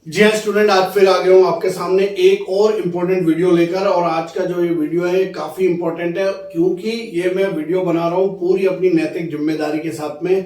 जी हाँ स्टूडेंट, आज फिर आ गया हूँ आपके सामने एक और इम्पोर्टेंट वीडियो लेकर। और आज का जो ये वीडियो है काफी इम्पोर्टेंट है, क्योंकि ये मैं वीडियो बना रहा हूँ पूरी अपनी नैतिक जिम्मेदारी के साथ में।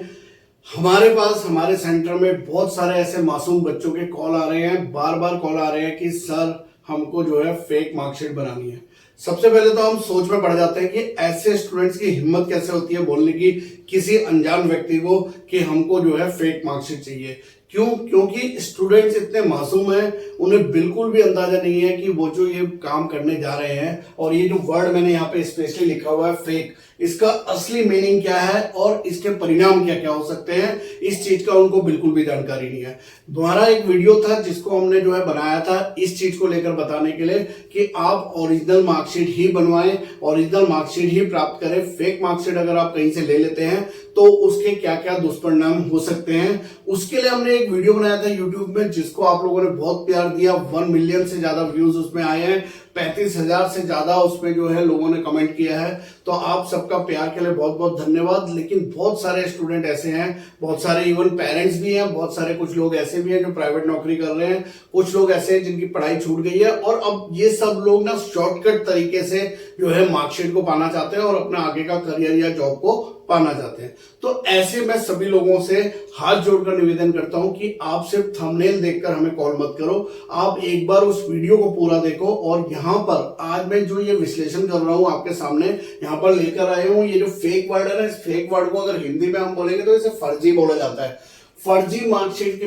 हमारे पास हमारे सेंटर में बहुत सारे ऐसे मासूम बच्चों के कॉल आ रहे हैं, बार बार कॉल आ रहे हैं कि सर हमको जो है फेक मार्कशीट बनानी है। सबसे पहले तो हम सोच में पड़ जाते हैं कि ऐसे स्टूडेंट्स की हिम्मत कैसे होती है बोलने की किसी अनजान व्यक्ति को कि हमको जो है फेक मार्कशीट चाहिए। क्यों? क्योंकि स्टूडेंट्स इतने मासूम हैं, उन्हें बिल्कुल भी अंदाजा नहीं है कि वो जो ये काम करने जा रहे हैं, और ये जो वर्ड मैंने यहाँ पे स्पेशली लिखा हुआ है फेक, इसका असली मीनिंग क्या है और इसके परिणाम क्या क्या हो सकते हैं, इस चीज का उनको बिल्कुल भी जानकारी नहीं है। दोबारा एक वीडियो था जिसको हमने जो है बनाया था इस चीज को लेकर बताने के लिए कि आप ओरिजिनल मार्कशीट ही बनवाएं, ओरिजिनल मार्कशीट ही प्राप्त करें। फेक मार्कशीट अगर आप कहीं से ले लेते हैं तो उसके क्या क्या दुष्परिणाम हो सकते हैं, उसके लिए हमने एक वीडियो बनाया था यूट्यूब में, जिसको आप लोगों ने बहुत प्यार दिया। 1 मिलियन से ज्यादा व्यूज उसमें आए हैं, 35,000 से ज्यादा उसमें जो है लोगों ने कमेंट किया है। तो आप सबका प्यार के लिए बहुत बहुत धन्यवाद। लेकिन बहुत सारे स्टूडेंट ऐसे हैं, बहुत सारे इवन पेरेंट्स भी हैं, बहुत सारे कुछ लोग ऐसे भी हैं जो प्राइवेट नौकरी कर रहे हैं, कुछ लोग ऐसे हैं जिनकी पढ़ाई छूट गई है, और अब ये सब लोग ना शॉर्टकट तरीके से जो है मार्कशीट को पाना चाहते हैं और अपना आगे का करियर या जॉब को पाना चाहते हैं। तो ऐसे मैं सभी लोगों से हाथ जोड़कर निवेदन करता हूं कि आप सिर्फ थंबनेल देखकर हमें कॉल मत करो, आप एक बार उस वीडियो को पूरा देखो। और यहां पर आज मैं जो ये विश्लेषण कर रहा हूं आपके सामने यहां पर लेकर आया हूं, ये जो फेक वर्ड है ना, इस फेक वर्ड को अगर हिंदी में हम बोलेंगे तो इसे फर्जी बोला जाता है। फर्जी मार्कशीट के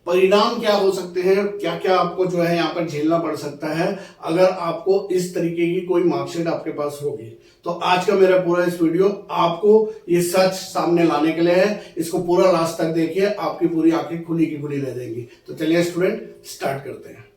परिणाम क्या हो सकते हैं, क्या क्या आपको जो है यहाँ पर झेलना पड़ सकता है अगर आपको इस तरीके की कोई मार्कशीट आपके पास होगी। तो आज का मेरा पूरा इस वीडियो आपको ये सच सामने लाने के लिए है। इसको पूरा लास्ट तक देखिए, आपकी पूरी आंखें खुली की खुली रह जाएंगी। तो चलिए स्टूडेंट स्टार्ट करते हैं।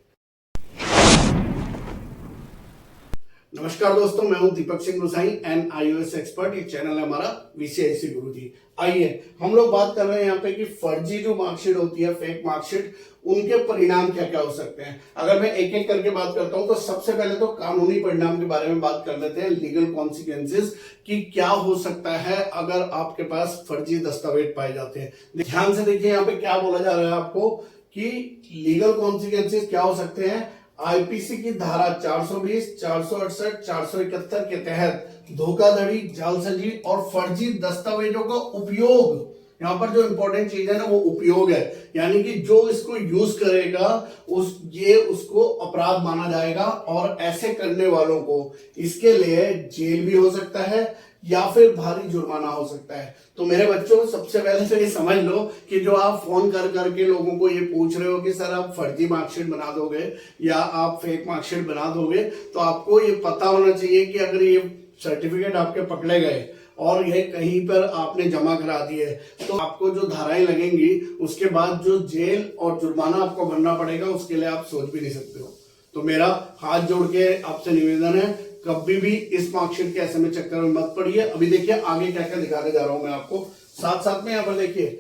नमस्कार दोस्तों, मैं हूं दीपक सिंह गुसाई, NIOS एक्सपर्ट। ये चैनल है हमारा VCIC गुरुजी। आइए हम लोग बात कर रहे हैं यहाँ पे कि फर्जी जो मार्कशीट होती है, फेक मार्कशीट, उनके परिणाम क्या क्या हो सकते हैं। अगर मैं एक एक करके बात करता हूं तो सबसे पहले तो कानूनी परिणाम के बारे में बात कर लेते हैं, लीगल कॉन्सिक्वेंसेस कि क्या हो सकता है अगर आपके पास फर्जी दस्तावेज पाए जाते हैं। ध्यान से देखिए यहाँ पे क्या बोला जा रहा है आपको कि लीगल कॉन्सिक्वेंसेस क्या हो सकते हैं। आईपीसी की धारा 420, 468, 471 के तहत धोखाधड़ी, जालसाजी और फर्जी दस्तावेजों का उपयोग, यहाँ पर जो इंपॉर्टेंट चीज है ना वो उपयोग है, यानी कि जो इसको यूज करेगा उसको अपराध माना जाएगा, और ऐसे करने वालों को इसके लिए जेल भी हो सकता है या फिर भारी जुर्माना हो सकता है। तो मेरे बच्चों, सबसे पहले तो ये समझ लो कि जो आप फोन कर करके लोगों को ये पूछ रहे हो कि सर आप फर्जी मार्कशीट बना दोगे या आप फेक मार्कशीट बना दोगे, तो आपको ये पता होना चाहिए कि अगर ये सर्टिफिकेट आपके पकड़े गए और ये कहीं पर आपने जमा करा दिए तो आपको जो धाराएं लगेंगी, उसके बाद जो जेल और जुर्माना आपको भरना पड़ेगा, उसके लिए आप सोच भी नहीं सकते हो। तो मेरा हाथ जोड़ के आपसे निवेदन है, कभी भी इस मार्कशीट के ऐसे में चक्कर में मत पड़िए। अभी देखिए आगे क्या क्या दिखाने जा रहा हूं मैं आपको, साथ साथ में यहाँ पर देखिए,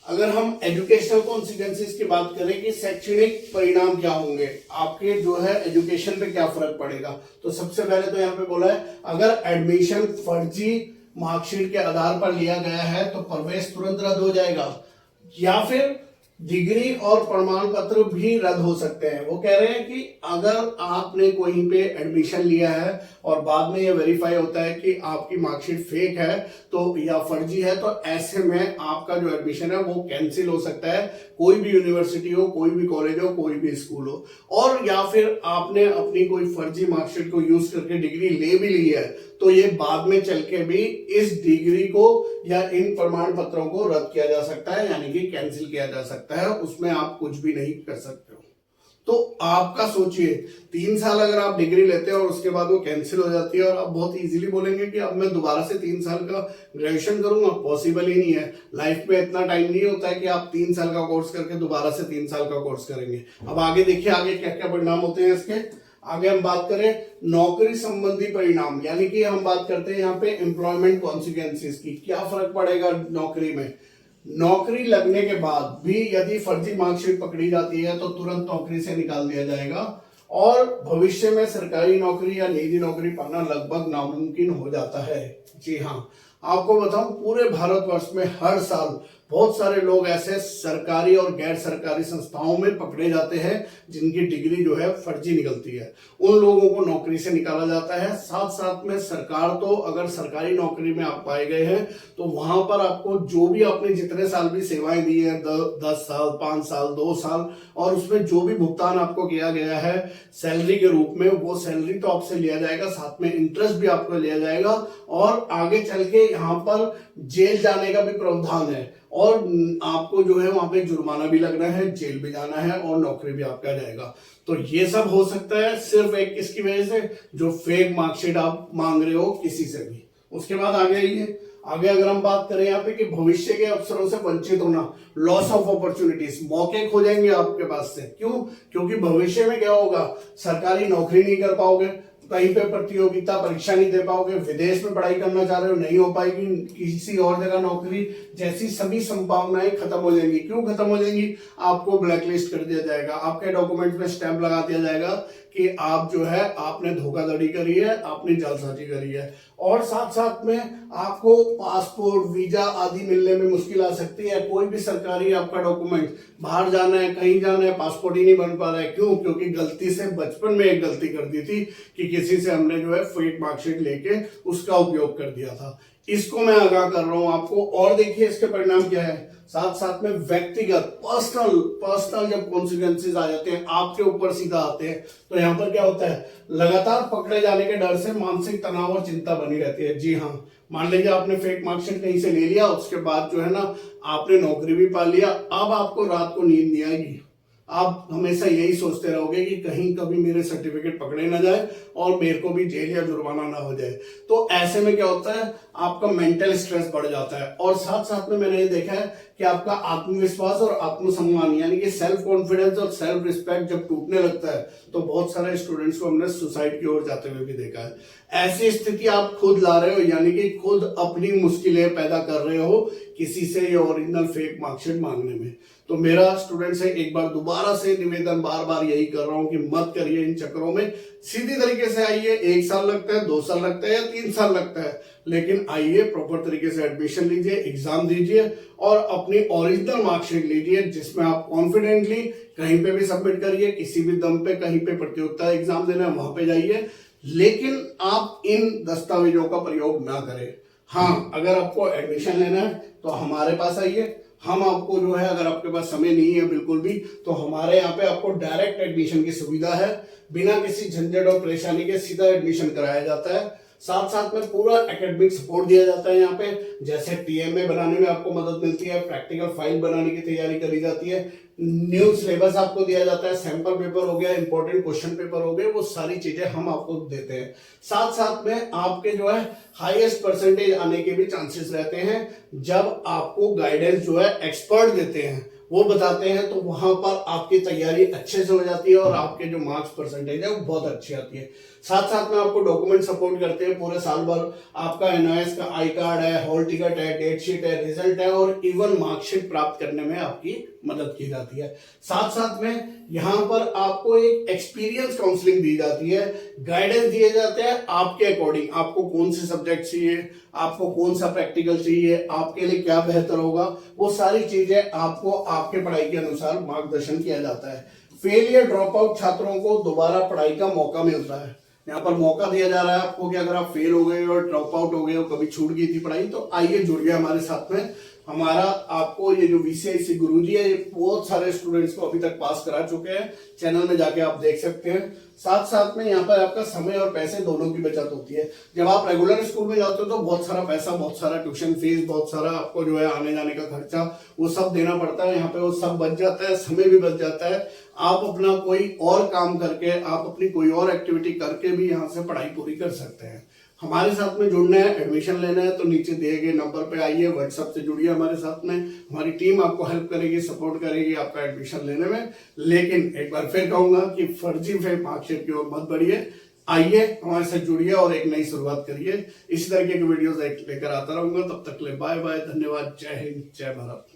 अगर हम एजुकेशनल कॉन्सिक्वेंसेस की बात करें कि शैक्षणिक परिणाम क्या होंगे, आपके जो है एजुकेशन पे क्या फर्क पड़ेगा, तो सबसे पहले तो यहाँ पे बोला है अगर एडमिशन फर्जी मार्कशीट के आधार पर लिया गया है तो प्रवेश तुरंत रद्द हो जाएगा, या फिर डिग्री और प्रमाण पत्र भी रद्द हो सकते हैं। वो कह रहे हैं कि अगर आपने कहीं पे एडमिशन लिया है और बाद में ये वेरीफाई होता है कि आपकी मार्कशीट फेक है तो या फर्जी है, तो ऐसे में आपका जो एडमिशन है वो कैंसिल हो सकता है, कोई भी यूनिवर्सिटी हो, कोई भी कॉलेज हो, कोई भी स्कूल हो। और या फिर आपने अपनी कोई फर्जी मार्कशीट को यूज करके डिग्री ले भी ली है तो ये बाद में चल के भी इस डिग्री को या इन प्रमाण पत्रों को रद्द किया जा सकता है, यानी कि कैंसिल किया जा सकता है, उसमें आप कुछ भी नहीं कर सकते हो। तो आपका सोचिए, 3 साल अगर आप डिग्री लेते हैं और उसके बाद वो कैंसिल हो जाती है और आप बहुत इजीली बोलेंगे कि अब मैं दोबारा से 3 साल का ग्रेजुएशन करूंगा, पॉसिबल ही नहीं है। लाइफ में इतना टाइम नहीं होता है कि आप 3 साल का कोर्स करके दोबारा से 3 साल का कोर्स करेंगे। अब आगे देखिए आगे क्या क्या परिणाम होते हैं इसके। आगे हम बात करें नौकरी संबंधी परिणाम, यानी कि हम बात करते हैं यहाँ पे एम्प्लॉयमेंट कॉन्सिक्वेंसेस की, क्या फर्क पड़ेगा नौकरी में। नौकरी लगने के बाद भी यदि फर्जी मार्कशीट पकड़ी जाती है तो तुरंत नौकरी से निकाल दिया जाएगा, और भविष्य में सरकारी नौकरी या निजी नौकरी पाना लगभग नामुमकिन हो जाता है। जी हाँ, आपको बताऊं पूरे भारतवर्ष में हर साल बहुत सारे लोग ऐसे सरकारी और गैर सरकारी संस्थाओं में पकड़े जाते हैं जिनकी डिग्री जो है फर्जी निकलती है, उन लोगों को नौकरी से निकाला जाता है। साथ साथ में सरकार तो अगर सरकारी नौकरी में आप पाए गए हैं तो वहां पर आपको जो भी आपने जितने साल भी सेवाएं दी है, 10 साल, 5 साल, 2 साल, और उसमें जो भी भुगतान आपको किया गया है सैलरी के रूप में, वो सैलरी तो आपसे लिया जाएगा, साथ में इंटरेस्ट भी आपको लिया जाएगा, और आगे चल के यहाँ पर जेल जाने का भी प्रावधान है, और आपको जो है वहां पे जुर्माना भी लगना है, जेल भी जाना है, और नौकरी भी आपका जाएगा। तो ये सब हो सकता है सिर्फ एक किसकी वजह से, जो फेक मार्कशीट आप मांग रहे हो किसी से भी। उसके बाद आगे अगर हम बात करें यहाँ पे कि भविष्य के अवसरों से वंचित होना, लॉस ऑफ अपॉर्चुनिटीज, मौके खो जाएंगे आपके पास से। क्यों? क्योंकि भविष्य में क्या होगा, सरकारी नौकरी नहीं कर पाओगे, कहीं पे प्रतियोगिता परीक्षा नहीं दे पाओगे, विदेश में पढ़ाई करना चाह रहे हो नहीं हो पाएगी, किसी और जगह नौकरी जैसी सभी संभावनाएं खत्म हो जाएंगी। क्यों खत्म हो जाएंगी? आपको ब्लैकलिस्ट कर दिया जाएगा, आपके डॉक्यूमेंट में स्टैंप लगा दिया जाएगा कि आप जो है आपने धोखाधड़ी करी है, आपने जालसाजी करी है, और साथ साथ में आपको पासपोर्ट, वीजा आदि मिलने में मुश्किल आ सकती है। कोई भी सरकारी आपका डॉक्यूमेंट, बाहर जाना है, कहीं जाना है, पासपोर्ट ही नहीं बन पा रहा है। क्यों? क्योंकि गलती से बचपन में एक गलती कर दी थी कि किसी से हमने जो है फेक मार्कशीट लेके उसका उपयोग कर दिया था। इसको मैं आगाह कर रहा हूं आपको। और देखिए इसके परिणाम क्या है, साथ साथ में व्यक्तिगत पर्सनल जब कॉन्सिक्वेंसेज आ जाते हैं, आपके ऊपर सीधा आते हैं, तो यहाँ पर क्या होता है, लगातार पकड़े जाने के डर से मानसिक तनाव और चिंता बनी रहती है। जी हाँ, मान लीजिए आपने फेक मार्कशीट कहीं से ले लिया, उसके बाद जो है ना आपने नौकरी भी पा लिया, अब आपको रात को नींद नहीं आएगी, आप हमेशा यही सोचते रहोगे कि कहीं कभी मेरे सर्टिफिकेट पकड़े ना जाए और मेरे को भी जेल या जुर्माना ना हो जाए। तो ऐसे में क्या होता है, आपका मेंटल स्ट्रेस बढ़ जाता है, और साथ साथ में मैंने ये देखा है कि आपका आत्मविश्वास और आत्मसम्मान यानी कि सेल्फ कॉन्फिडेंस और सेल्फ रिस्पेक्ट जब टूटने लगता है, तो बहुत सारे स्टूडेंट्स को हमने सुसाइड की ओर जाते हुए भी देखा है। ऐसी स्थिति आप खुद ला रहे हो, यानी कि खुद अपनी मुश्किलें पैदा कर रहे हो किसी से ये ओरिजिनल फेक मार्कशीट मांगने में। तो मेरा स्टूडेंट से एक बार दोबारा से निवेदन बार बार यही कर रहा हूं कि मत करिए इन चक्करों में, सीधी तरीके से आइए। 1 साल लगता है, 2 साल लगता है या 3 साल लगता है, लेकिन आइए प्रॉपर तरीके से एडमिशन लीजिए, एग्जाम दीजिए और अपनी ओरिजिनल मार्कशीट लीजिए, जिसमें आप कॉन्फिडेंटली कहीं पे भी सबमिट करिए, किसी भी दम पे कहीं पे प्रतियोगिता एग्जाम देना है वहां पे जाइए, लेकिन आप इन दस्तावेजों का प्रयोग ना करें। हाँ, अगर आपको एडमिशन लेना है तो हमारे पास आइए, हम आपको जो है, अगर आपके पास समय नहीं है बिल्कुल भी, तो हमारे यहाँ पे आपको डायरेक्ट एडमिशन की सुविधा है, बिना किसी झंझट और परेशानी के सीधा एडमिशन कराया जाता है। साथ साथ में पूरा एकेडमिक सपोर्ट दिया जाता है यहाँ पे, जैसे टीएमए बनाने में आपको मदद मिलती है, प्रैक्टिकल फाइल बनाने की तैयारी करी जाती है, न्यू सिलेबस आपको दिया जाता है, सैंपल पेपर हो गया, इंपॉर्टेंट क्वेश्चन पेपर हो गए, वो सारी चीजें हम आपको देते हैं। साथ साथ में आपके जो है हाईएस्ट परसेंटेज आने के भी चांसेस रहते हैं, जब आपको गाइडेंस जो है एक्सपर्ट देते हैं, वो बताते हैं, तो वहां पर आपकी तैयारी अच्छे से हो जाती है और आपके जो मार्क्स परसेंटेज है वो बहुत अच्छी आती है। साथ साथ में आपको डॉक्यूमेंट सपोर्ट करते हैं पूरे साल भर, आपका एनआईएस का आई कार्ड है, हॉल टिकट है, डेट शीट है, रिजल्ट है, और इवन मार्कशीट प्राप्त करने में आपकी मदद की जाती है। साथ साथ में यहाँ पर आपको एक एक्सपीरियंस काउंसलिंग दी जाती है, गाइडेंस दिए जाते हैं आपके अकॉर्डिंग, आपको कौन से सब्जेक्ट चाहिए, आपको कौन सा प्रैक्टिकल चाहिए, आपके लिए क्या बेहतर होगा, वो सारी चीजें आपको आपके पढ़ाई के अनुसार मार्गदर्शन किया जाता है। फेलियर ड्रॉप आउट छात्रों को दोबारा पढ़ाई का मौका मिलता है, यहाँ पर मौका दिया जा रहा है आपको कि अगर आप फेल हो गए और ड्रॉप आउट हो गए हो, कभी छूट गई थी पढ़ाई, तो आइए जुड़िए हमारे साथ में। हमारा आपको ये जो वीसीआईसी गुरुजी है, ये बहुत सारे स्टूडेंट्स को अभी तक पास करा चुके हैं, चैनल में जाके आप देख सकते हैं। साथ साथ में यहाँ पर आपका समय और पैसे दोनों की बचत होती है। जब आप रेगुलर स्कूल में जाते हो तो बहुत सारा पैसा, बहुत सारा ट्यूशन फीस, बहुत सारा आपको जो है आने जाने का खर्चा, वो सब देना पड़ता है। यहाँ पे वो सब बच जाता है, समय भी बच जाता है। आप अपना कोई और काम करके, आप अपनी कोई और एक्टिविटी करके भी यहाँ से पढ़ाई पूरी कर सकते हैं। हमारे साथ में जुड़ना है, एडमिशन लेना है, तो नीचे दिए गए नंबर पे आइए, व्हाट्सएप से जुड़िए हमारे साथ में। हमारी टीम आपको हेल्प करेगी, सपोर्ट करेगी आपका एडमिशन लेने में। लेकिन एक बार फिर कहूंगा कि फर्जी फेक मार्कशीट की ओर मत बढ़िए, आइए हमारे साथ जुड़िए और एक नई शुरुआत करिए। इस तरीके की वीडियोस लेकर आता रहूंगा। तब तक ले बाय बाय, धन्यवाद, जय हिंद, जय भारत।